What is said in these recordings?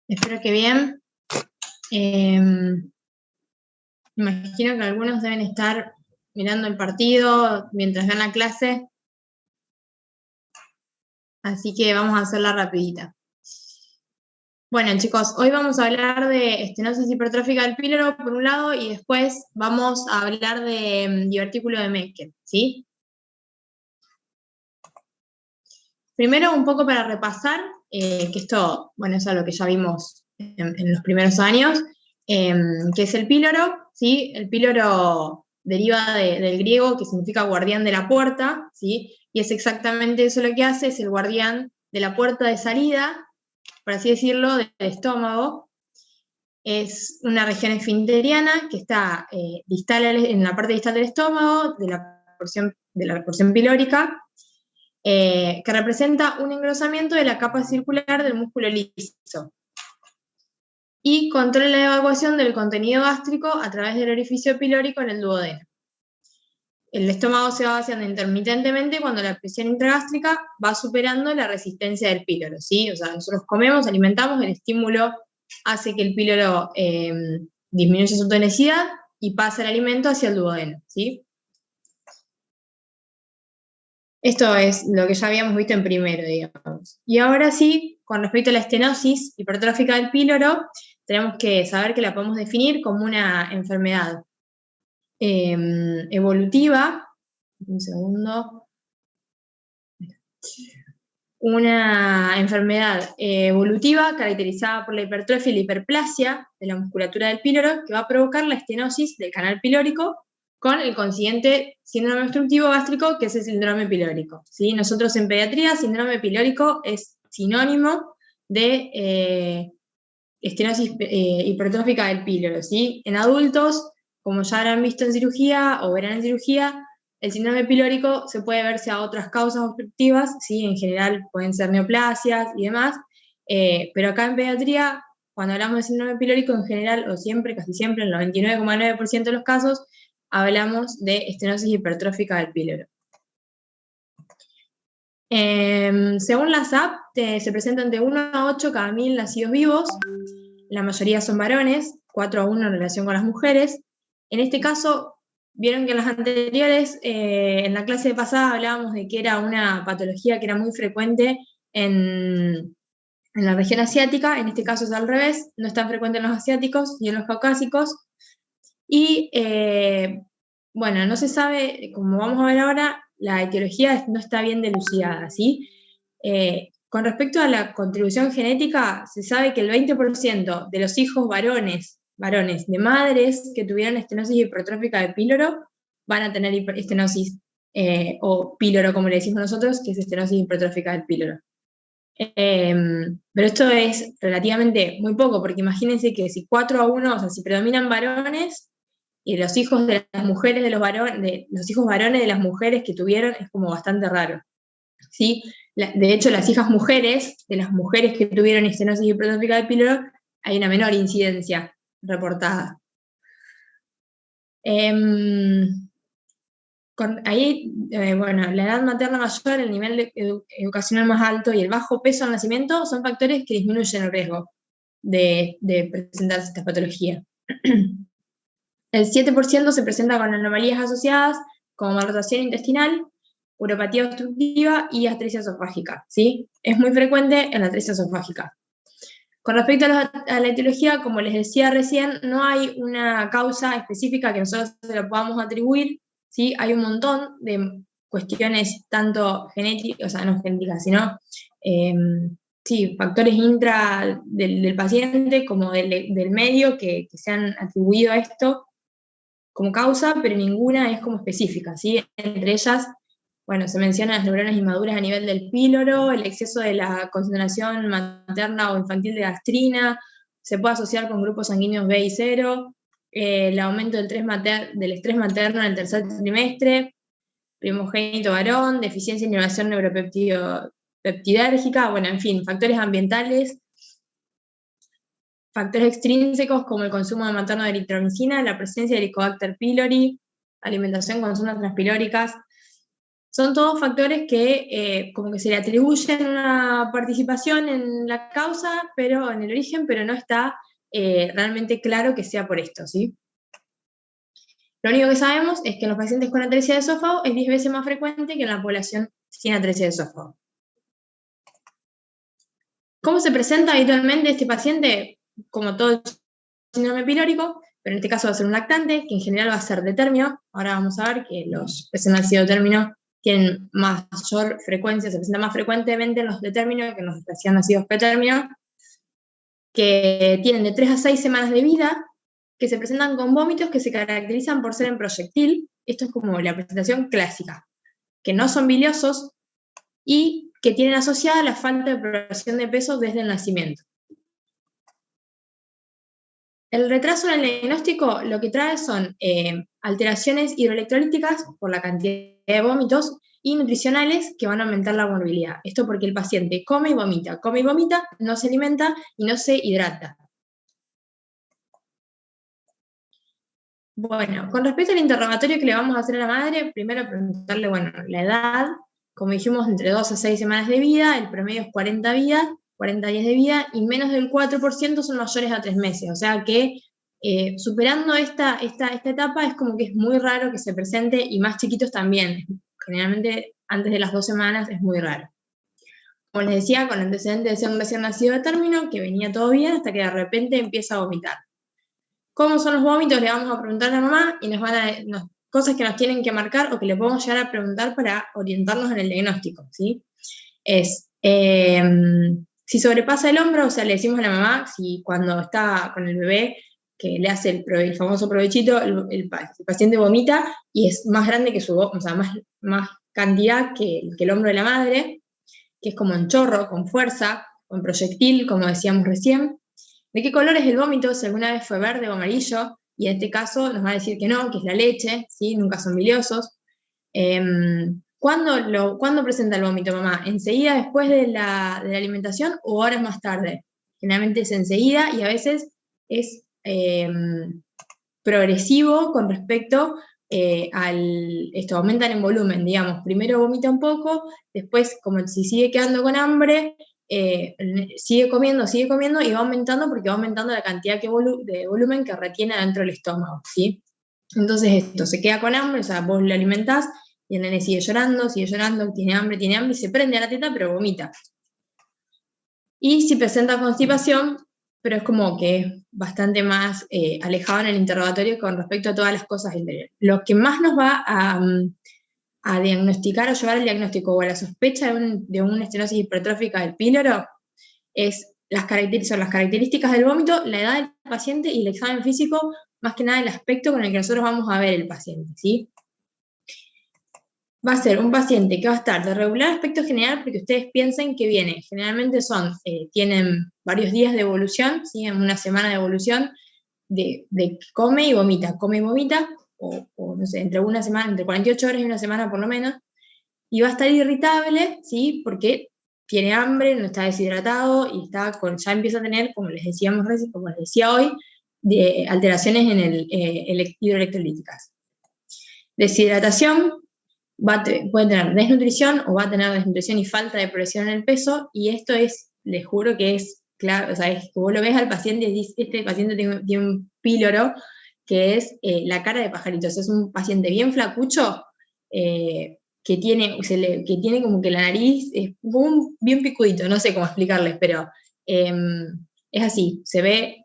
Espero que bien. Imagino que algunos deben estar mirando el partido mientras ven la clase, así que vamos a hacerla rapidita. Bueno, chicos, hoy vamos a hablar de estenosis hipertrófica del píloro por un lado y después vamos a hablar de divertículo de Meckel, ¿sí? Primero, un poco para repasar, que esto, bueno, es algo que ya vimos en los primeros años, que es el píloro, ¿sí? El píloro deriva del griego, que significa guardián de la puerta, ¿sí? Y es exactamente eso lo que hace, es el guardián de la puerta de salida, por así decirlo, del estómago. Es una región esfinteriana que está distal, en la parte distal del estómago, de la porción pilórica, que representa un engrosamiento de la capa circular del músculo liso y controla la evacuación del contenido gástrico a través del orificio pilórico en el duodeno. El estómago se va vaciando intermitentemente cuando la presión intragástrica va superando la resistencia del píloro, ¿sí? O sea, nosotros comemos, alimentamos, el estímulo hace que el píloro disminuya su tonicidad y pasa el alimento hacia el duodeno, ¿sí? Esto es lo que ya habíamos visto en primero, digamos. Y ahora sí, con respecto a la estenosis hipertrófica del píloro, tenemos que saber que la podemos definir como una enfermedad evolutiva. Un segundo. Una enfermedad evolutiva caracterizada por la hipertrofia y la hiperplasia de la musculatura del píloro que va a provocar la estenosis del canal pilórico con el consiguiente síndrome obstructivo gástrico, que es el síndrome pilórico, ¿sí? Nosotros en pediatría, síndrome pilórico es sinónimo de estenosis hipertrófica del píloro, ¿sí? En adultos, como ya habrán visto en cirugía o verán en cirugía, el síndrome pilórico se puede verse a otras causas obstructivas, ¿sí? En general pueden ser neoplasias y demás, pero acá en pediatría, cuando hablamos de síndrome pilórico, en general, o siempre, casi siempre, en el 99,9% de los casos, hablamos de estenosis hipertrófica del píloro. Según la SAP, se presentan de 1 a 8 cada 1000 nacidos vivos. La mayoría son varones, 4 a 1 en relación con las mujeres. En este caso, vieron que en las anteriores, en la clase pasada hablábamos de que era una patología que era muy frecuente en la región asiática. En este caso es al revés, no es tan frecuente en los asiáticos y en los caucásicos. Y bueno, no se sabe, como vamos a ver ahora, la etiología no está bien dilucidada, ¿sí? Con respecto a la contribución genética, se sabe que el 20% de los hijos varones de madres que tuvieron estenosis hipertrófica del píloro van a tener estenosis, o píloro como le decimos nosotros, que es estenosis hipertrófica del píloro. Pero esto es relativamente muy poco, porque imagínense que si 4 a 1, o sea, si predominan varones, y los hijos de las mujeres de los varones, los hijos varones de las mujeres que tuvieron, es como bastante raro, ¿sí? De hecho, las hijas mujeres, de las mujeres que tuvieron estenosis hipertrófica del píloro, hay una menor incidencia reportada. Bueno, la edad materna mayor, el nivel educacional más alto y el bajo peso al nacimiento son factores que disminuyen el riesgo de presentarse esta patología. El 7% se presenta con anomalías asociadas como malrotación intestinal, uropatía obstructiva y atresia esofágica, ¿sí? Es muy frecuente en la atresia esofágica. Con respecto a la etiología, como les decía recién, no hay una causa específica que nosotros se la podamos atribuir, ¿sí? Hay un montón de cuestiones, tanto genéticas, o sea, no genéticas, sino sí, factores intra del paciente como del medio que se han atribuido a esto como causa, pero ninguna es como específica, ¿sí? Entre ellas, bueno, se mencionan las neuronas inmaduras a nivel del píloro, el exceso de la concentración materna o infantil de gastrina, se puede asociar con grupos sanguíneos B y 0, el aumento del estrés materno en el tercer trimestre, primogénito varón, deficiencia en inhibición neuropeptidérgica, bueno, en fin, factores ambientales, factores extrínsecos como el consumo de materno de eritromicina, la presencia de Helicobacter pylori, alimentación con sondas transpilóricas. Son todos factores que como que se le atribuyen una participación en la causa, pero en el origen, pero no está realmente claro que sea por esto, ¿sí? Lo único que sabemos es que en los pacientes con atresia de esófago es 10 veces más frecuente que en la población sin atresia de esófago. ¿Cómo se presenta habitualmente este paciente? Como todo síndrome pilórico, pero en este caso va a ser un lactante, que en general va a ser de término. Ahora vamos a ver que los recién nacidos de término tienen mayor frecuencia, se presentan más frecuentemente en los de término que en los recién nacidos pretérmino, que tienen de 3 a 6 semanas de vida, que se presentan con vómitos que se caracterizan por ser en proyectil. Esto es como la presentación clásica, que no son biliosos y que tienen asociada la falta de progresión de peso desde el nacimiento. El retraso en el diagnóstico lo que trae son alteraciones hidroelectrolíticas por la cantidad de vómitos y nutricionales que van a aumentar la morbilidad. Esto porque el paciente come y vomita, no se alimenta y no se hidrata. Bueno, con respecto al interrogatorio que le vamos a hacer a la madre, primero preguntarle, bueno, la edad, como dijimos, entre 2 a 6 semanas de vida, el promedio es 40 días de vida, y menos del 4% son mayores a 3 meses, o sea que superando esta etapa es como que es muy raro que se presente, y más chiquitos también, generalmente antes de las 2 semanas es muy raro. Como les decía, con antecedentes de ser un recién nacido de término, que venía todo bien hasta que de repente empieza a vomitar. ¿Cómo son los vómitos? Le vamos a preguntar a la mamá y nos van a cosas que nos tienen que marcar o que le podemos llegar a preguntar para orientarnos en el diagnóstico, ¿sí? Es, si sobrepasa el hombro, o sea, le decimos a la mamá, si cuando está con el bebé, que le hace el famoso provechito, el paciente vomita y es más grande que o sea, más cantidad que el hombro de la madre, que es como en chorro, con fuerza, con proyectil, como decíamos recién. ¿De qué color es el vómito? Si alguna vez fue verde o amarillo, y en este caso nos va a decir que no, que es la leche, ¿sí? Nunca son biliosos. ¿Cuándo presenta el vómito, mamá? ¿Enseguida después de la alimentación o horas más tarde? Generalmente es enseguida y a veces es progresivo con respecto esto, aumentan en volumen, digamos, primero vomita un poco, después como si sigue quedando con hambre, sigue comiendo y va aumentando porque va aumentando la cantidad de volumen que retiene adentro del estómago, ¿sí? Entonces esto, se queda con hambre, o sea, vos lo alimentás y el nene sigue llorando, tiene hambre y se prende a la teta, pero vomita. Y si presenta constipación, pero es como que es bastante más alejado en el interrogatorio con respecto a todas las cosas interiores. Lo que más nos va a diagnosticar o llevar al diagnóstico o a la sospecha de una estenosis hipertrófica del píloro son las características del vómito, la edad del paciente y el examen físico, más que nada el aspecto con el que nosotros vamos a ver el paciente, ¿sí? Va a ser un paciente que va a estar de regular aspecto general, porque ustedes piensen que viene, generalmente tienen varios días de evolución, ¿sí? En una semana de evolución, de come y vomita, o no sé, entre 48 horas y una semana por lo menos, y va a estar irritable, ¿sí? Porque tiene hambre, no está deshidratado y ya empieza a tener, como les decía hoy, alteraciones en hidroelectrolíticas. Deshidratación, puede tener desnutrición o va a tener desnutrición y falta de progresión en el peso, y esto les juro que es claro, o sea, es que vos lo ves al paciente y dices, este paciente tiene un píloro, que es la cara de pajaritos, es un paciente bien flacucho, que tiene como que la nariz es bien picudito, no sé cómo explicarles, pero es así, se ve,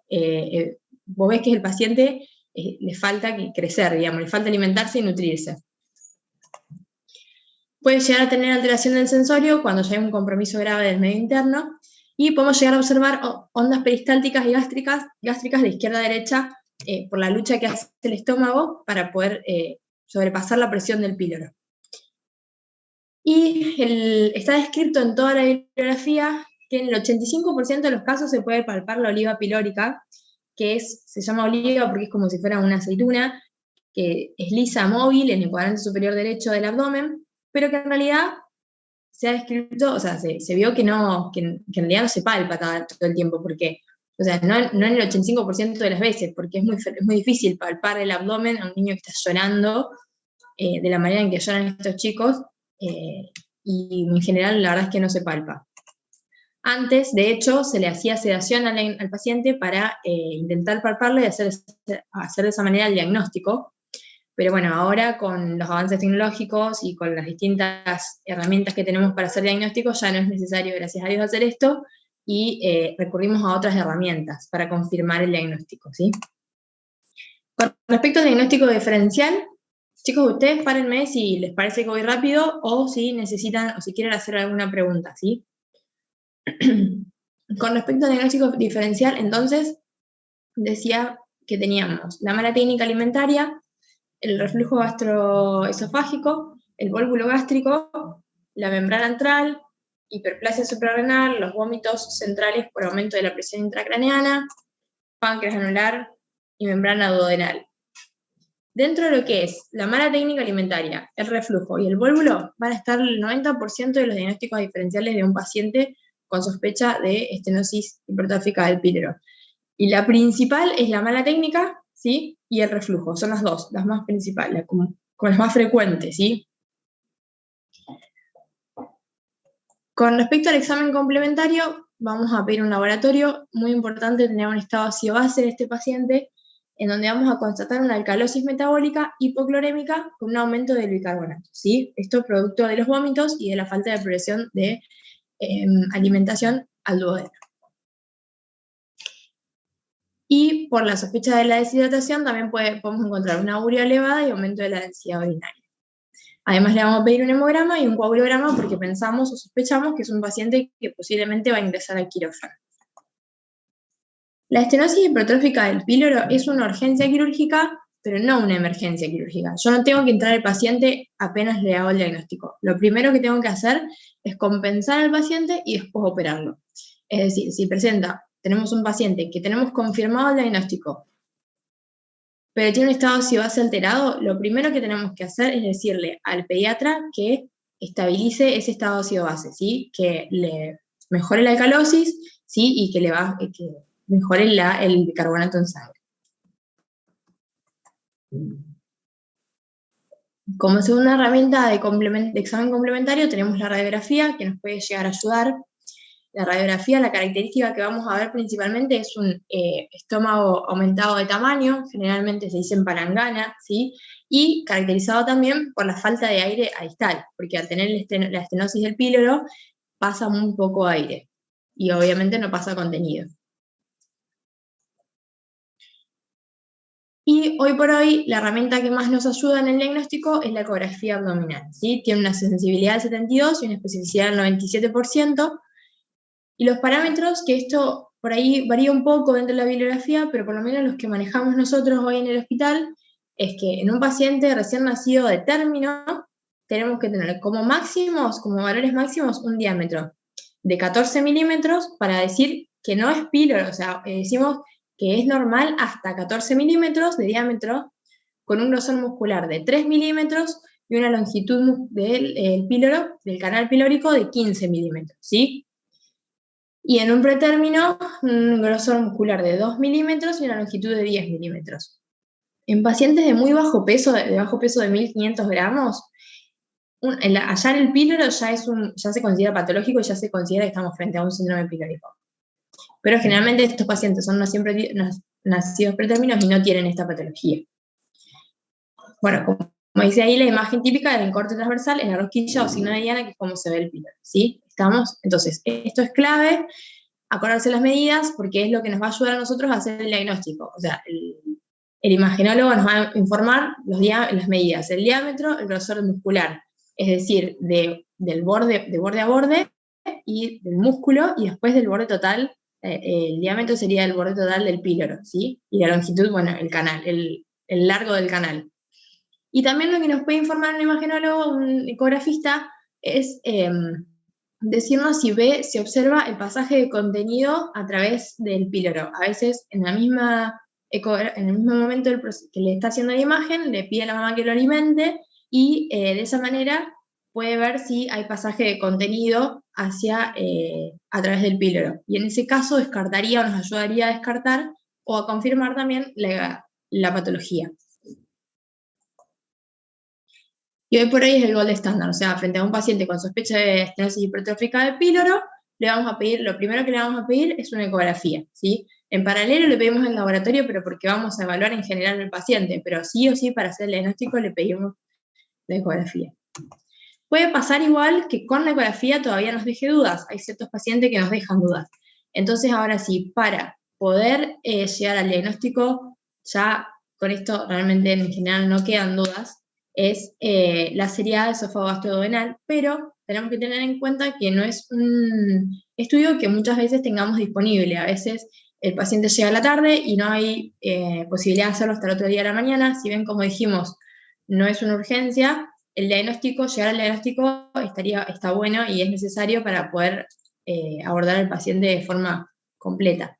vos ves que el paciente le falta crecer, digamos, le falta alimentarse y nutrirse. Puede llegar a tener alteración del sensorio cuando ya hay un compromiso grave del medio interno, y podemos llegar a observar ondas peristálticas y gástricas de izquierda a derecha por la lucha que hace el estómago para poder sobrepasar la presión del píloro. Y está descrito en toda la bibliografía que en el 85% de los casos se puede palpar la oliva pilórica, que se llama oliva porque es como si fuera una aceituna, que es lisa, móvil, en el cuadrante superior derecho del abdomen, pero que en realidad se ha descrito, o sea, se vio que en realidad no se palpa todo el tiempo, porque, o sea, no en el 85% de las veces, porque es muy difícil palpar el abdomen a un niño que está llorando, de la manera en que lloran estos chicos, y en general la verdad es que no se palpa. Antes, de hecho, se le hacía sedación al paciente para intentar palparlo y hacer de esa manera el diagnóstico. Pero bueno, ahora con los avances tecnológicos y con las distintas herramientas que tenemos para hacer diagnósticos, ya no es necesario, gracias a Dios, hacer esto y recurrimos a otras herramientas para confirmar el diagnóstico, ¿sí? Con respecto al diagnóstico diferencial, chicos, ustedes párenme si les parece que voy rápido o si necesitan o si quieren hacer alguna pregunta, ¿sí? Con respecto al diagnóstico diferencial, entonces, decía que teníamos la mala técnica alimentaria, el reflujo gastroesofágico, el vólvulo gástrico, la membrana antral, hiperplasia suprarrenal, los vómitos centrales por aumento de la presión intracraneana, páncreas anular y membrana duodenal. Dentro de lo que es la mala técnica alimentaria, el reflujo y el vólvulo, van a estar el 90% de los diagnósticos diferenciales de un paciente con sospecha de estenosis hipertrófica del píloro. Y la principal es la mala técnica, ¿sí? Y el reflujo, son las dos, las más principales, como las más frecuentes, ¿sí? Con respecto al examen complementario, vamos a pedir un laboratorio, muy importante tener un estado ácido-base de este paciente, en donde vamos a constatar una alcalosis metabólica hipoclorémica con un aumento del bicarbonato, ¿sí? Esto es producto de los vómitos y de la falta de progresión de alimentación al duodeno. Y por la sospecha de la deshidratación también podemos encontrar una urea elevada y aumento de la densidad urinaria. Además le vamos a pedir un hemograma y un coagulograma porque pensamos o sospechamos que es un paciente que posiblemente va a ingresar al quirófano. La estenosis hipertrófica del píloro es una urgencia quirúrgica, pero no una emergencia quirúrgica. Yo no tengo que entrar al paciente apenas le hago el diagnóstico. Lo primero que tengo que hacer es compensar al paciente y después operarlo. Es decir, si tenemos un paciente que tenemos confirmado el diagnóstico, pero tiene un estado ácido-base alterado, lo primero que tenemos que hacer es decirle al pediatra que estabilice ese estado ácido-base, ¿sí? Que le mejore la alcalosis, ¿sí? Y que mejore el bicarbonato en sangre. Como segunda herramienta de examen complementario tenemos la radiografía, que nos puede llegar a ayudar. La radiografía, la característica que vamos a ver principalmente es un estómago aumentado de tamaño, generalmente se dice en palangana, ¿sí? Y caracterizado también por la falta de aire distal, porque al tener la estenosis del píloro pasa muy poco aire y obviamente no pasa contenido. Y hoy por hoy la herramienta que más nos ayuda en el diagnóstico es la ecografía abdominal, ¿sí? Tiene una sensibilidad del 72 y una especificidad del 97%. Y los parámetros, que esto por ahí varía un poco dentro de la bibliografía, pero por lo menos los que manejamos nosotros hoy en el hospital, es que en un paciente recién nacido de término, tenemos que tener como máximos, como valores máximos, un diámetro de 14 milímetros para decir que no es píloro, o sea, decimos que es normal hasta 14 milímetros de diámetro, con un grosor muscular de 3 milímetros y una longitud del píloro, del canal pilórico, de 15 milímetros, ¿sí? Y en un pretérmino, un grosor muscular de 2 milímetros y una longitud de 10 milímetros. En pacientes de muy bajo peso, de bajo peso de 1500 gramos, hallar el píloro ya se considera patológico y ya se considera que estamos frente a un síndrome pílorico. Pero generalmente estos pacientes son nacidos pretérminos y no tienen esta patología. Bueno, como dice ahí, la imagen típica del corte transversal es la rosquilla o signo de Diana, que es como se ve el píloro, ¿sí? ¿Estamos? Entonces, esto es clave, acordarse las medidas, porque es lo que nos va a ayudar a nosotros a hacer el diagnóstico. O sea, el imagenólogo nos va a informar las medidas, el diámetro, el grosor muscular, es decir, de borde a borde y del músculo, y después del borde total, el diámetro sería el borde total del píloro, ¿sí? Y la longitud, bueno, el canal, el largo del canal. Y también lo que nos puede informar un imagenólogo, un ecografista, es decirnos si observa el pasaje de contenido a través del píloro. A veces en el mismo momento que le está haciendo la imagen, le pide a la mamá que lo alimente y de esa manera puede ver si hay pasaje de contenido a través del píloro. Y en ese caso descartaría o nos ayudaría a descartar o a confirmar también la patología. Y hoy por hoy es el gold estándar, o sea, frente a un paciente con sospecha de estenosis hipertrófica del píloro, le vamos a pedir, lo primero que le vamos a pedir es una ecografía, ¿sí? En paralelo le pedimos el laboratorio, pero porque vamos a evaluar en general al paciente, pero sí o sí para hacer el diagnóstico le pedimos la ecografía. Puede pasar igual que con la ecografía todavía nos deje dudas, hay ciertos pacientes que nos dejan dudas. Entonces ahora sí, para poder llegar al diagnóstico, ya con esto realmente en general no quedan dudas, es la seriada esófago-gastroduodenal, pero tenemos que tener en cuenta que no es un estudio que muchas veces tengamos disponible. A veces el paciente llega a la tarde y no hay posibilidad de hacerlo hasta el otro día de la mañana. Si bien, como dijimos, no es una urgencia, el diagnóstico, llegar al diagnóstico está bueno y es necesario para poder abordar al paciente de forma completa.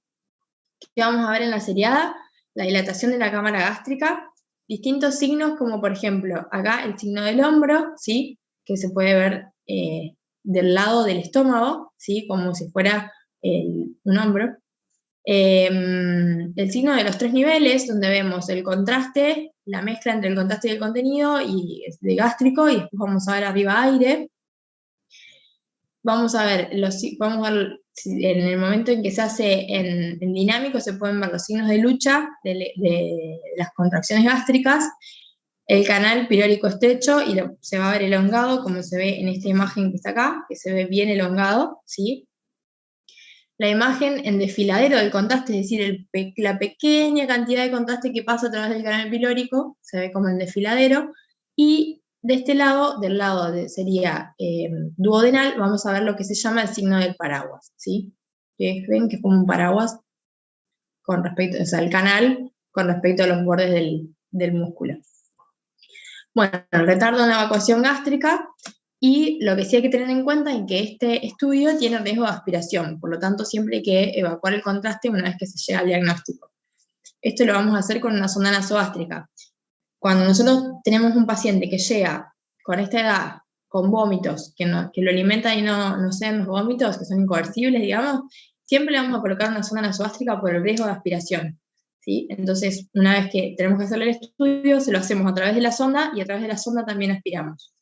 ¿Qué vamos a ver en la seriada? La dilatación de la cámara gástrica, distintos signos como por ejemplo acá el signo del hombro, ¿sí? Que se puede ver del lado del estómago, ¿sí? Como si fuera un hombro. El signo de los 3 niveles, donde vemos el contraste, la mezcla entre el contraste y el contenido, y de gástrico, y después vamos a ver arriba aire. Vamos a ver en el momento en que se hace en dinámico, se pueden ver los signos de lucha de las contracciones gástricas, el canal pirórico estrecho, y se va a ver elongado, como se ve en esta imagen que está acá, que se ve bien elongado, ¿sí? La imagen en desfiladero del contraste, es decir, la pequeña cantidad de contraste que pasa a través del canal pilórico, se ve como en desfiladero, y de este lado, sería duodenal, vamos a ver lo que se llama el signo del paraguas, ¿sí? Que ven que es como un paraguas con respecto, o sea, el canal con respecto a los bordes del músculo. Bueno, el retardo en la evacuación gástrica. Y lo que sí hay que tener en cuenta es que este estudio tiene riesgo de aspiración, por lo tanto siempre hay que evacuar el contraste una vez que se llega al diagnóstico. Esto lo vamos a hacer con una sonda nasogástrica. Cuando nosotros tenemos un paciente que llega con esta edad, con vómitos, que lo alimentan y no sean los vómitos, que son incoercibles, digamos, siempre le vamos a colocar una sonda nasogástrica por el riesgo de aspiración, ¿sí? Entonces, una vez que tenemos que hacerle el estudio, se lo hacemos a través de la sonda, y a través de la sonda también aspiramos.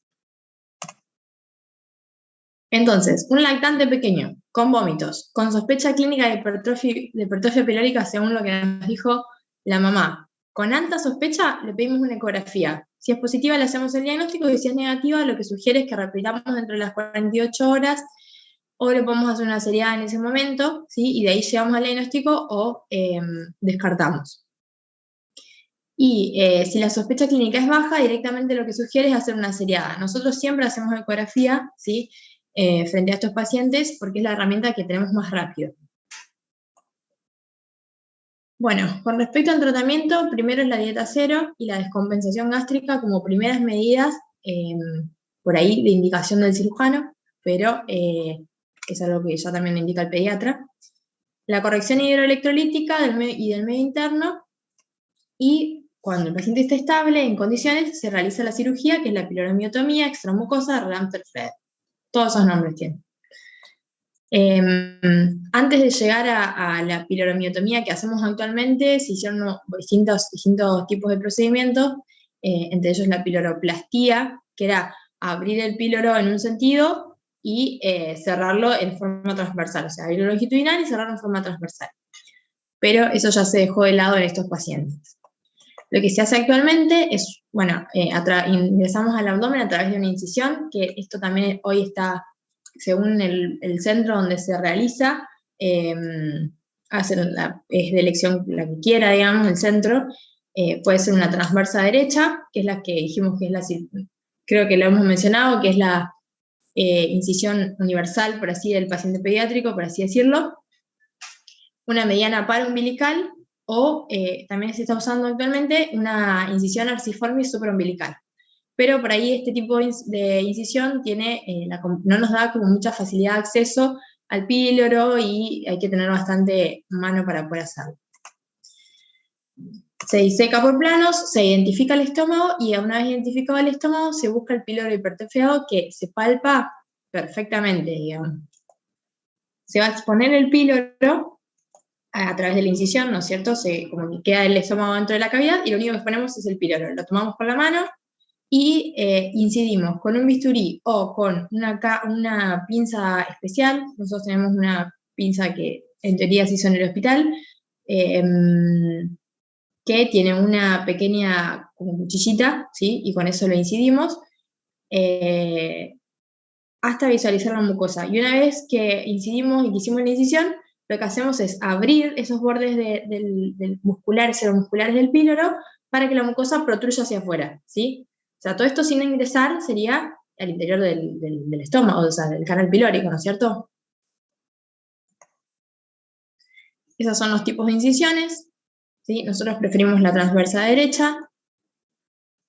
Entonces, un lactante pequeño, con vómitos, con sospecha clínica de hipertrofia pilórica, según lo que nos dijo la mamá, con alta sospecha le pedimos una ecografía. Si es positiva le hacemos el diagnóstico, y si es negativa lo que sugiere es que repitamos dentro de las 48 horas, o le podemos hacer una seriada en ese momento, ¿sí? Y de ahí llegamos al diagnóstico o descartamos. Y si la sospecha clínica es baja, directamente lo que sugiere es hacer una seriada. Nosotros siempre hacemos ecografía, ¿sí? Frente a estos pacientes, porque es la herramienta que tenemos más rápido. Bueno, con respecto al tratamiento, primero es la dieta cero y la descompensación gástrica como primeras medidas, por ahí de indicación del cirujano, pero es algo que ya también indica el pediatra. La corrección hidroelectrolítica y del medio interno, y cuando el paciente está estable, en condiciones, se realiza la cirugía, que es la piloromiotomía extramucosa Ramter-Fred. Todos esos nombres tienen. Antes de llegar a la piloromiotomía que hacemos actualmente, se hicieron distintos tipos de procedimientos, entre ellos la piloroplastía, que era abrir el píloro en un sentido y cerrarlo en forma transversal, o sea, abrirlo longitudinal y cerrarlo en forma transversal. Pero eso ya se dejó de lado en estos pacientes. Lo que se hace actualmente es, bueno, ingresamos al abdomen a través de una incisión, que esto también hoy está, según el centro donde se realiza, es de elección la que quiera, digamos, el centro. Puede ser una transversa derecha, que es la que dijimos que es creo que lo hemos mencionado, que es la incisión universal, por así, del paciente pediátrico, por así decirlo. Una mediana paraumbilical, o también se está usando actualmente una incisión arciforme supraumbilical. Pero por ahí este tipo de incisión no nos da como mucha facilidad de acceso al píloro y hay que tener bastante mano para poder hacerlo. Se diseca por planos, se identifica el estómago y una vez identificado el estómago se busca el píloro hipertrofiado, que se palpa perfectamente, digamos. Se va a exponer el píloro a través de la incisión, ¿no es cierto? Como que queda el estómago dentro de la cavidad y lo único que ponemos es el píloro. Lo tomamos con la mano y incidimos con un bisturí o con una pinza especial. Nosotros tenemos una pinza que en teoría se hizo en el hospital, que tiene una pequeña como cuchillita, ¿sí? Y con eso lo incidimos hasta visualizar la mucosa. Y una vez que incidimos y que hicimos la incisión, lo que hacemos es abrir esos bordes del musculares, seromusculares del píloro, para que la mucosa protruya hacia afuera, ¿sí? O sea, todo esto sin ingresar sería al interior del estómago, o sea, del canal pilórico, ¿no es cierto? Esos son los tipos de incisiones, ¿sí? Nosotros preferimos la transversa derecha,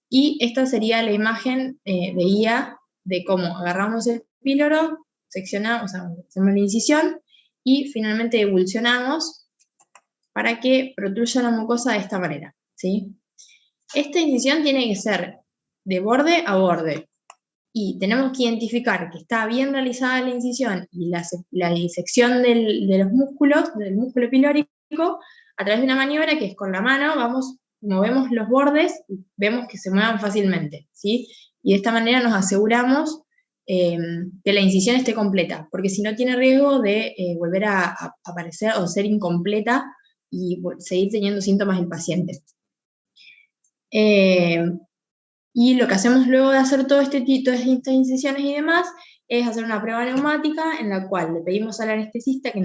y esta sería la imagen de guía de cómo agarramos el píloro, seccionamos, o sea, hacemos la incisión, y finalmente ebulsionamos para que protruya la mucosa de esta manera, ¿sí? Esta incisión tiene que ser de borde a borde, y tenemos que identificar que está bien realizada la incisión y la disección de los músculos, del músculo pilórico, a través de una maniobra que es con la mano, movemos los bordes y vemos que se muevan fácilmente, ¿sí? Y de esta manera nos aseguramos que la incisión esté completa, porque si no tiene riesgo de volver a aparecer o ser incompleta y seguir teniendo síntomas el paciente. Y lo que hacemos luego de hacer todas estas incisiones y demás es hacer una prueba neumática en la cual le pedimos al anestesista que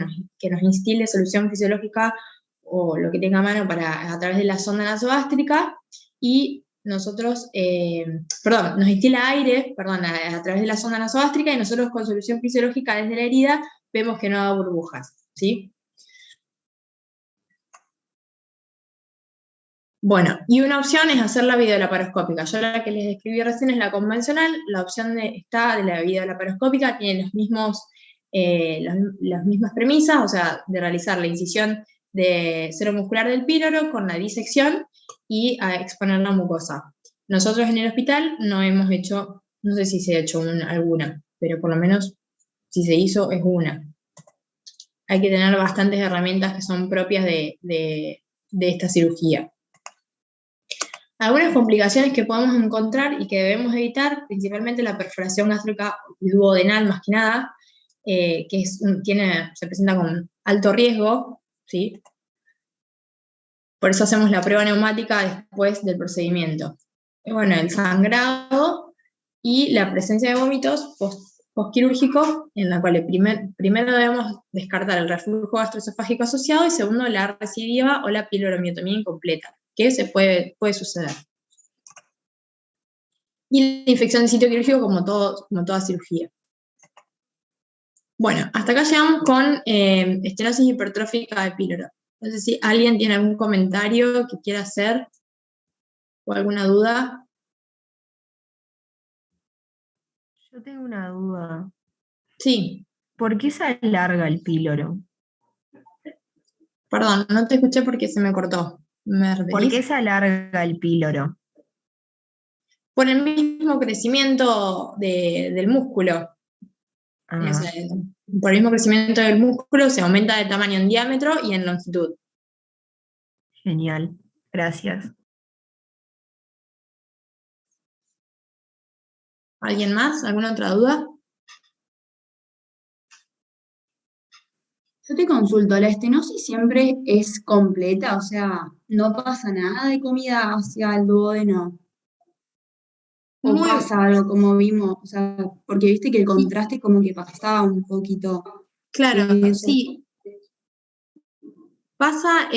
nos instile solución fisiológica o lo que tenga a mano a través de la sonda nasogástrica, y nosotros, nos instila aire, a través de la sonda nasogástrica, y nosotros con solución fisiológica desde la herida vemos que no da burbujas, ¿sí? Bueno, y una opción es hacer la videolaparoscópica. Yo la que les describí recién es la convencional. La opción de la videolaparoscópica tiene las mismas premisas, o sea, de realizar la incisión de seromuscular del píloro con la disección y a exponer la mucosa. Nosotros en el hospital no hemos hecho, no sé si se ha hecho alguna, pero por lo menos si se hizo es una. Hay que tener bastantes herramientas que son propias de esta cirugía. Algunas complicaciones que podemos encontrar y que debemos evitar, principalmente la perforación gástrica y duodenal, más que nada, que se presenta con alto riesgo, ¿sí? Por eso hacemos la prueba neumática después del procedimiento. Bueno, el sangrado y la presencia de vómitos postquirúrgicos, en la cual primero debemos descartar el reflujo gastroesofágico asociado, y segundo, la recidiva o la piloromiotomía incompleta, que puede suceder. Y la infección de sitio quirúrgico como toda cirugía. Bueno, hasta acá llegamos con estenosis hipertrófica de píloro. No sé si alguien tiene algún comentario que quiera hacer o alguna duda. Yo tengo una duda. Sí. ¿Por qué se alarga el píloro? Perdón, no te escuché porque se me cortó. ¿Por qué se alarga el píloro? Por el mismo crecimiento del músculo. Ah. O sea, por el mismo crecimiento del músculo se aumenta de tamaño en diámetro y en longitud. Genial, gracias. ¿Alguien más? ¿Alguna otra duda? Yo te consulto, ¿la estenosis siempre es completa? O sea, ¿no pasa nada de comida hacia el duodeno? ¿O pasa algo como vimos? O sea, porque viste que el contraste como que pasaba un poquito. Claro, sí. Pasa,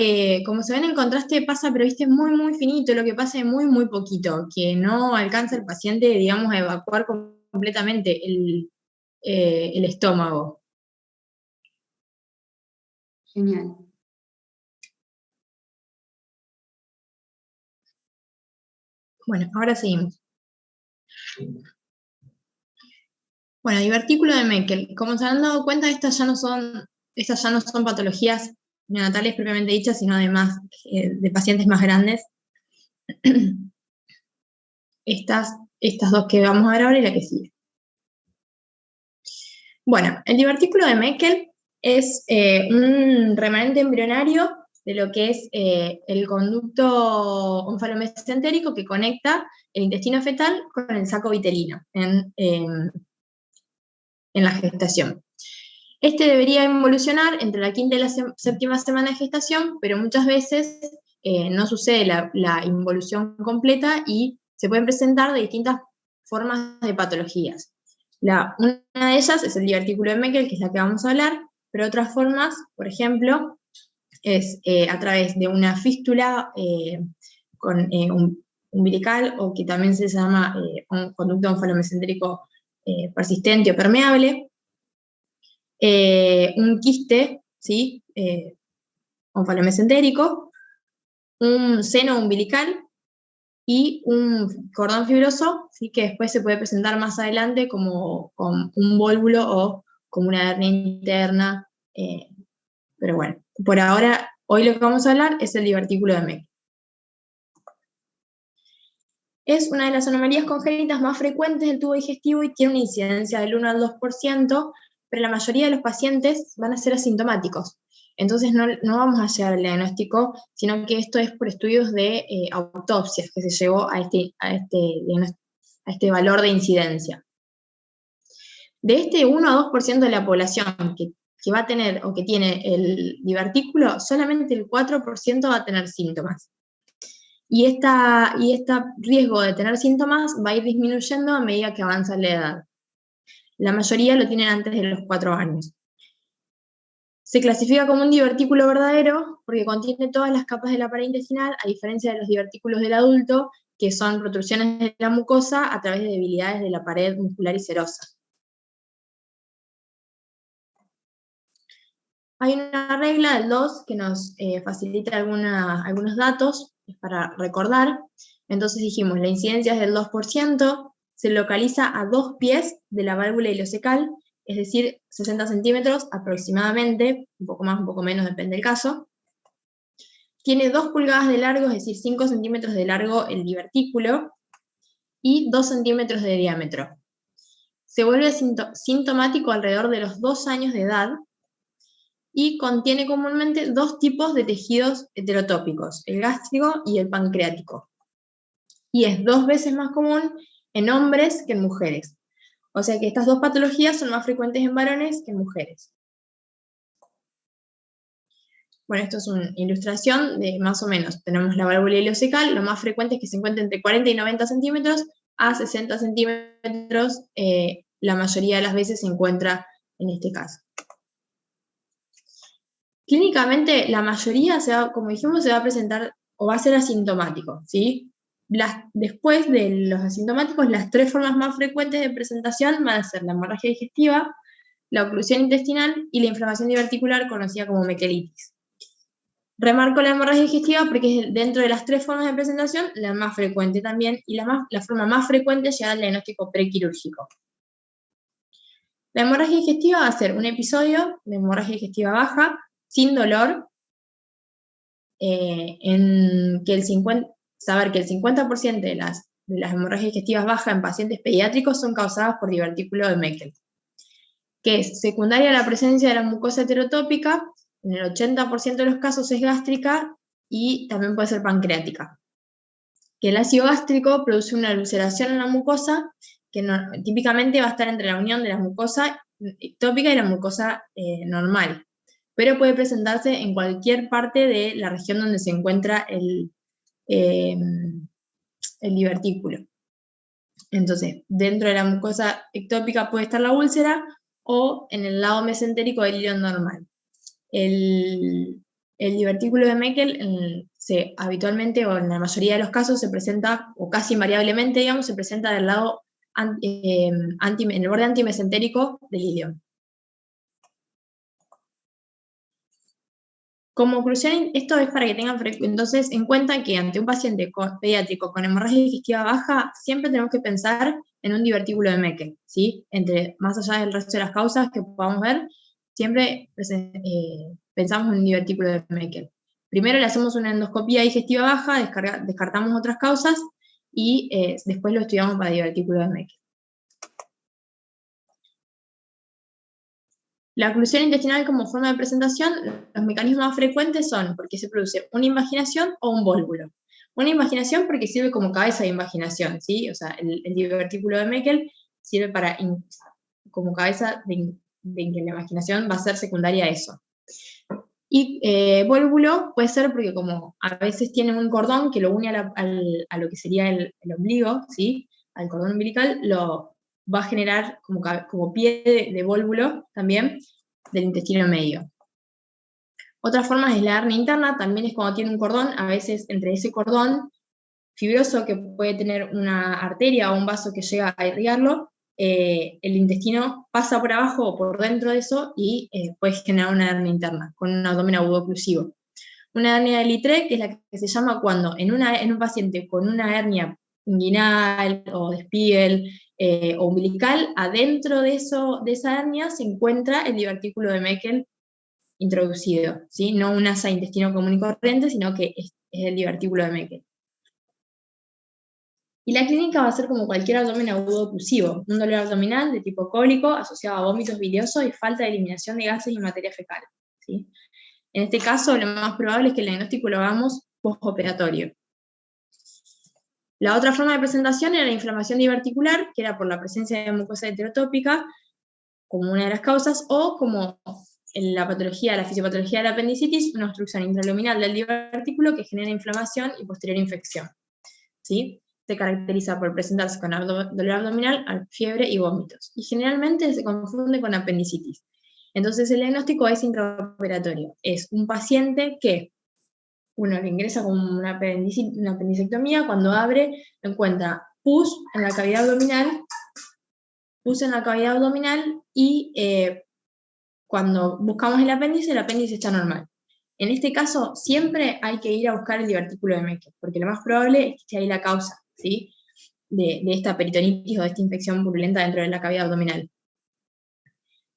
como se ven en contraste, pasa, pero viste, muy, muy finito, lo que pasa es muy, muy poquito, que no alcanza el paciente, digamos, a evacuar completamente el estómago. Genial. Bueno, ahora seguimos. Bueno, divertículo de Meckel. Como se han dado cuenta, estas ya no son patologías neonatales propiamente dichas, sino además de pacientes más grandes. Estas dos que vamos a ver ahora y la que sigue. Bueno, el divertículo de Meckel es un remanente embrionario de lo que es el conducto onfalomesentérico que conecta el intestino fetal con el saco vitelino en la gestación. Este debería involucionar entre la quinta y la séptima semana de gestación, pero muchas veces no sucede la involución completa y se pueden presentar de distintas formas de patologías. Una de ellas es el divertículo de Meckel, que es la que vamos a hablar, pero otras formas, por ejemplo, es a través de una fístula con umbilical, o que también se llama un conducto onfalomesentérico persistente o permeable, un quiste, ¿sí? Onfalomesentérico, un seno umbilical y un cordón fibroso, ¿sí? Que después se puede presentar más adelante como un vólvulo o como una hernia interna. Pero bueno, por ahora, hoy lo que vamos a hablar es el divertículo de Meckel. Es una de las anomalías congénitas más frecuentes del tubo digestivo y tiene una incidencia del 1 al 2%, pero la mayoría de los pacientes van a ser asintomáticos. Entonces no vamos a llegar al diagnóstico, sino que esto es por estudios de autopsias que se llevó a este valor de incidencia. De este 1 a 2% de la población que va a tener o que tiene el divertículo, solamente el 4% va a tener síntomas. Y este riesgo de tener síntomas va a ir disminuyendo a medida que avanza la edad. La mayoría lo tienen antes de los 4 años. Se clasifica como un divertículo verdadero porque contiene todas las capas de la pared intestinal, a diferencia de los divertículos del adulto, que son protrusiones de la mucosa a través de debilidades de la pared muscular y serosa. Hay una regla del 2 que nos facilita algunos datos para recordar. Entonces dijimos, la incidencia es del 2%, se localiza a 2 pies de la válvula ileocecal, es decir, 60 centímetros aproximadamente, un poco más, un poco menos, depende del caso. Tiene 2 pulgadas de largo, es decir, 5 centímetros de largo el divertículo, y 2 centímetros de diámetro. Se vuelve sintomático alrededor de los 2 años de edad, y contiene comúnmente 2 tipos de tejidos heterotópicos, el gástrico y el pancreático. Y es 2 veces más común en hombres que en mujeres. O sea que estas 2 patologías son más frecuentes en varones que en mujeres. Bueno, esto es una ilustración de más o menos. Tenemos la válvula ileocecal, lo más frecuente es que se encuentre entre 40 y 90 centímetros a 60 centímetros, la mayoría de las veces se encuentra en este caso. Clínicamente, la mayoría, como dijimos, se va a presentar o va a ser asintomático, ¿sí? Después de los asintomáticos, las 3 formas más frecuentes de presentación van a ser la hemorragia digestiva, la oclusión intestinal y la inflamación diverticular, conocida como mequelitis. Remarco la hemorragia digestiva porque es dentro de las 3 formas de presentación la más frecuente también, y la forma más frecuente es llegar al diagnóstico prequirúrgico. La hemorragia digestiva va a ser un episodio de hemorragia digestiva baja, sin dolor, saber que el 50% de las hemorragias digestivas bajas en pacientes pediátricos son causadas por divertículo de Meckel, que es secundaria a la presencia de la mucosa heterotópica, en el 80% de los casos es gástrica y también puede ser pancreática. Que el ácido gástrico produce una ulceración en la mucosa que típicamente va a estar entre la unión de la mucosa ectópica y la mucosa normal, pero puede presentarse en cualquier parte de la región donde se encuentra el divertículo. Entonces, dentro de la mucosa ectópica puede estar la úlcera o en el lado mesentérico del hilo normal. El divertículo de Meckel habitualmente, o en la mayoría de los casos, se presenta, o casi invariablemente, digamos, se presenta del lado en el borde antimesentérico del ilion. Como conclusión, esto es para que tengan entonces en cuenta que ante un paciente pediátrico con hemorragia digestiva baja, siempre tenemos que pensar en un divertículo de Meckel, ¿sí? Más allá del resto de las causas que podamos ver, siempre pensamos en un divertículo de Meckel. Primero le hacemos una endoscopía digestiva baja, descartamos otras causas y después lo estudiamos para divertículo de Meckel. La oclusión intestinal como forma de presentación, los mecanismos más frecuentes son porque se produce una invaginación o un vólvulo. Una invaginación porque sirve como cabeza de invaginación, ¿sí? O sea, el divertículo de Meckel sirve como cabeza de que la invaginación va a ser secundaria a eso. Y vólvulo puede ser porque como a veces tiene un cordón que lo une a lo que sería el ombligo, ¿sí? Al cordón umbilical, lo va a generar como pie de vólvulo también del intestino medio. Otra forma es la hernia interna, también es cuando tiene un cordón, a veces entre ese cordón fibroso que puede tener una arteria o un vaso que llega a irrigarlo, el intestino pasa por abajo o por dentro de eso y puede generar una hernia interna con un abdomen agudo oclusivo. Una hernia de Littré, que es la que se llama cuando en un paciente con una hernia inguinal o de Spiegel o umbilical, adentro de esa hernia se encuentra el divertículo de Meckel introducido, ¿sí? No un asa intestino común y corriente, sino que es el divertículo de Meckel. Y la clínica va a ser como cualquier abdomen agudo oclusivo, un dolor abdominal de tipo cólico asociado a vómitos biliosos y falta de eliminación de gases y materia fecal, ¿sí? En este caso, lo más probable es que el diagnóstico lo hagamos postoperatorio. La otra forma de presentación era la inflamación diverticular, que era por la presencia de mucosa heterotópica, como una de las causas, o como en la fisiopatología de la apendicitis, una obstrucción intraluminal del divertículo que genera inflamación y posterior infección, ¿sí? Se caracteriza por presentarse con dolor abdominal, fiebre y vómitos, y generalmente se confunde con apendicitis. Entonces el diagnóstico es intraoperatorio, es un paciente que uno le ingresa con una apendicectomía, cuando abre encuentra pus en la cavidad abdominal y cuando buscamos el apéndice está normal. En este caso, siempre hay que ir a buscar el divertículo de Meckel, porque lo más probable es que esté ahí la causa, ¿sí? de esta peritonitis o de esta infección purulenta dentro de la cavidad abdominal.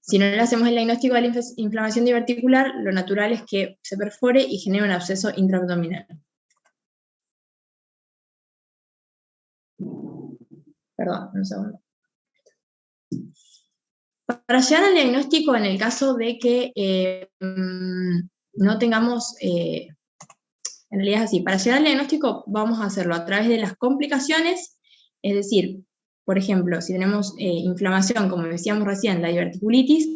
Si no le hacemos el diagnóstico de la inflamación diverticular, lo natural es que se perfore y genere un absceso intraabdominal. Perdón, un segundo. Para llegar al diagnóstico, en el caso de que no tengamos, en realidad es así, para llegar al diagnóstico vamos a hacerlo a través de las complicaciones, es decir, por ejemplo, si tenemos inflamación, como decíamos recién, la diverticulitis,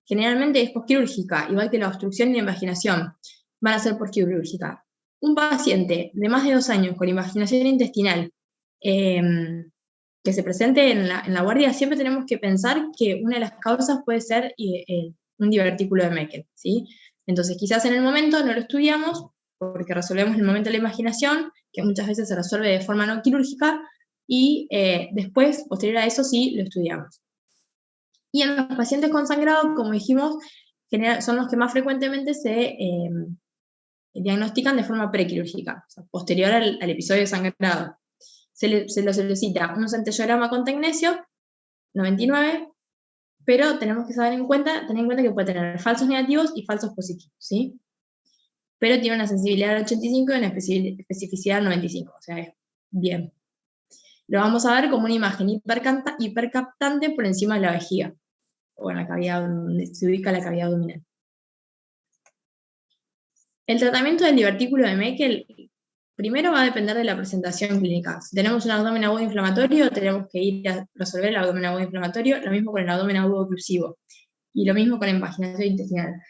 generalmente es posquirúrgica, igual que la obstrucción y la invaginación, van a ser posquirúrgica. Un paciente de más de 2 años con invaginación intestinal que se presente en la guardia, siempre tenemos que pensar que una de las causas puede ser un divertículo de Meckel, ¿sí? Entonces quizás en el momento no lo estudiamos, porque resolvemos en el momento de la imaginación, que muchas veces se resuelve de forma no quirúrgica, y después, posterior a eso, sí lo estudiamos. Y en los pacientes con sangrado, como dijimos, son los que más frecuentemente se diagnostican de forma prequirúrgica, o sea, posterior al episodio de sangrado. Se lo solicita un centellograma con tecnesio, 99, pero tenemos que tener en cuenta que puede tener falsos negativos y falsos positivos, ¿sí? Pero tiene una sensibilidad del 85 y una especificidad del 95, o sea, es bien. Lo vamos a ver como una imagen hipercaptante por encima de la vejiga, o en la cavidad donde se ubica la cavidad abdominal. El tratamiento del divertículo de Meckel primero va a depender de la presentación clínica. Si tenemos un abdomen agudo inflamatorio, tenemos que ir a resolver el abdomen agudo inflamatorio, lo mismo con el abdomen agudo oclusivo, y lo mismo con la invaginación intestinal.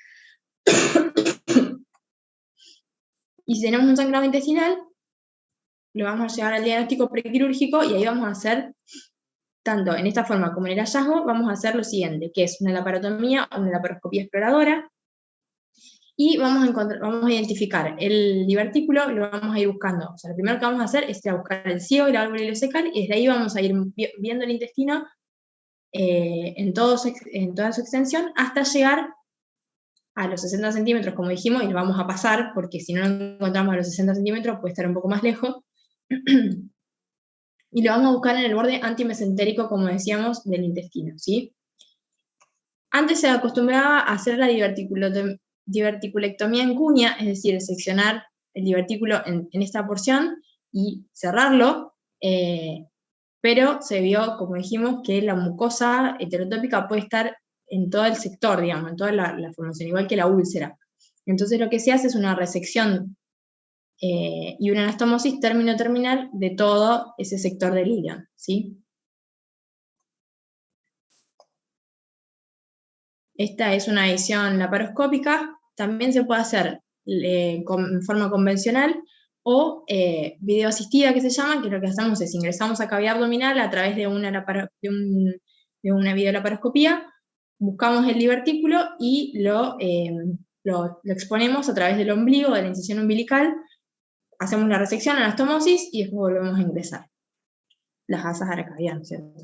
Y si tenemos un sangrado intestinal, lo vamos a llevar al diagnóstico prequirúrgico y ahí vamos a hacer, tanto en esta forma como en el hallazgo, vamos a hacer lo siguiente, que es una laparotomía o una laparoscopía exploradora, y vamos a identificar el divertículo, lo vamos a ir buscando. O sea, lo primero que vamos a hacer es ir a buscar el ciego y la válvula ileocecal, y desde ahí vamos a ir viendo el intestino en toda su extensión, hasta llegar a los 60 centímetros, como dijimos, y lo vamos a pasar, porque si no lo encontramos a los 60 centímetros, puede estar un poco más lejos. Y lo vamos a buscar en el borde antimesentérico, como decíamos, del intestino, ¿sí? Antes se acostumbraba a hacer la diverticulectomía en cuña, es decir, seccionar el divertículo en esta porción y cerrarlo, pero se vio, como dijimos, que la mucosa heterotópica puede estar en todo el sector, digamos, en toda la formación, igual que la úlcera. Entonces lo que se hace es una resección y una anastomosis término-terminal de todo ese sector del ilion, ¿sí? Esta es una visión laparoscópica, también se puede hacer en forma convencional o video asistida, que se llama, que lo que hacemos es ingresamos a cavidad abdominal a través de una videolaparoscopía, buscamos el divertículo y lo exponemos a través del ombligo, de la incisión umbilical, hacemos la resección, anastomosis y después volvemos a ingresar las gasas a la cavidad, ¿no es cierto?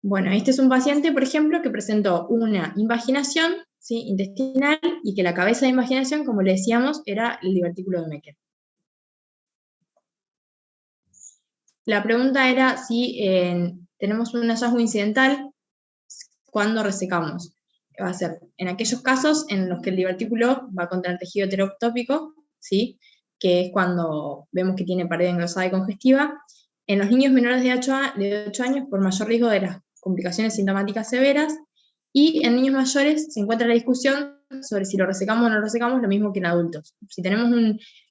Bueno, este es un paciente, por ejemplo, que presentó una invaginación, ¿sí?, intestinal, y que la cabeza de invaginación, como le decíamos, era el divertículo de Meckel. La pregunta era si tenemos un hallazgo incidental, ¿cuándo resecamos? Va a ser en aquellos casos en los que el divertículo va a contener tejido heterotópico, ¿sí?, que es cuando vemos que tiene pared engrosada y congestiva. En los niños menores de 8 años, por mayor riesgo de las complicaciones sintomáticas severas, y en niños mayores se encuentra la discusión sobre si lo resecamos o no lo resecamos, lo mismo que en adultos. Si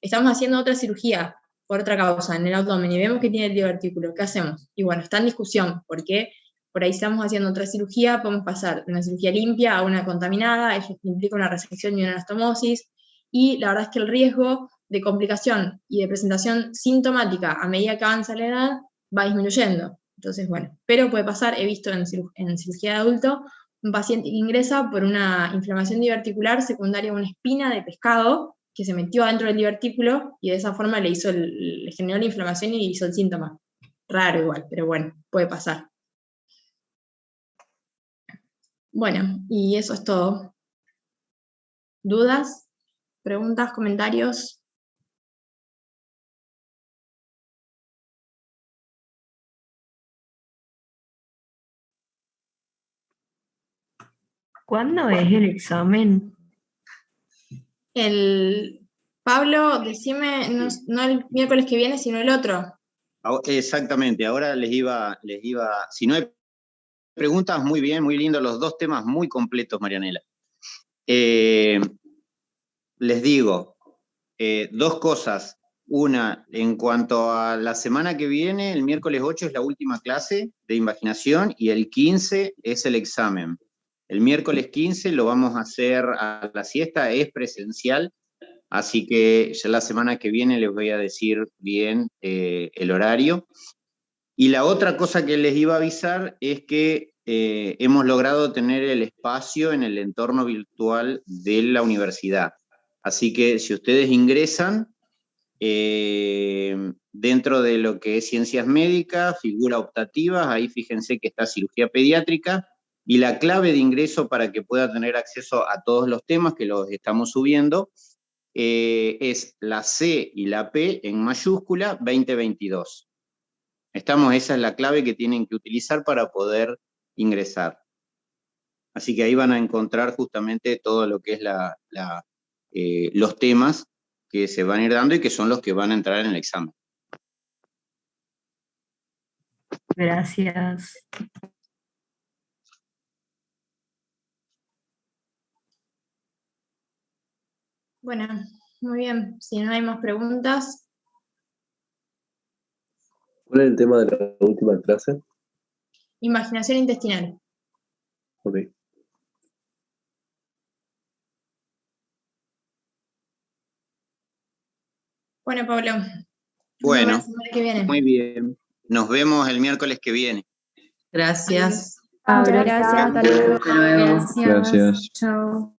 estamos haciendo otra cirugía por otra causa en el abdomen y vemos que tiene el divertículo, ¿qué hacemos? Y bueno, está en discusión, porque por ahí estamos haciendo otra cirugía, podemos pasar de una cirugía limpia a una contaminada, eso implica una resección y una anastomosis, y la verdad es que el riesgo de complicación y de presentación sintomática a medida que avanza la edad va disminuyendo. Entonces, bueno, pero puede pasar, he visto en cirugía de adulto, un paciente que ingresa por una inflamación diverticular secundaria a una espina de pescado que se metió adentro del divertículo y de esa forma le generó la inflamación y hizo el síntoma. Raro igual, pero bueno, puede pasar. Bueno, y eso es todo. ¿Dudas? ¿Preguntas? ¿Comentarios? ¿Cuándo es el examen? Pablo, decime, no el miércoles que viene, sino el otro. Exactamente, ahora si no hay preguntas, muy bien, muy lindo, los dos temas muy completos, Marianela. Les digo, dos cosas. Una, en cuanto a la semana que viene, el miércoles 8 es la última clase de invaginación y el 15 es el examen. El miércoles 15 lo vamos a hacer a la siesta, es presencial, así que ya la semana que viene les voy a decir bien el horario. Y la otra cosa que les iba a avisar es que hemos logrado tener el espacio en el entorno virtual de la universidad. Así que si ustedes ingresan, dentro de lo que es ciencias médicas, figura optativa, ahí fíjense que está cirugía pediátrica, y la clave de ingreso para que pueda tener acceso a todos los temas que los estamos subiendo es la C y la P en mayúscula 2022. Esa es la clave que tienen que utilizar para poder ingresar. Así que ahí van a encontrar justamente todo lo que es los temas que se van a ir dando y que son los que van a entrar en el examen. Gracias. Bueno, muy bien. Si no hay más preguntas. ¿Cuál es el tema de la última clase? Invaginación intestinal. Ok. Bueno, Pablo. Bueno, la semana que viene. Muy bien. Nos vemos el miércoles que viene. Gracias. Gracias. Hasta luego. Gracias. Chao.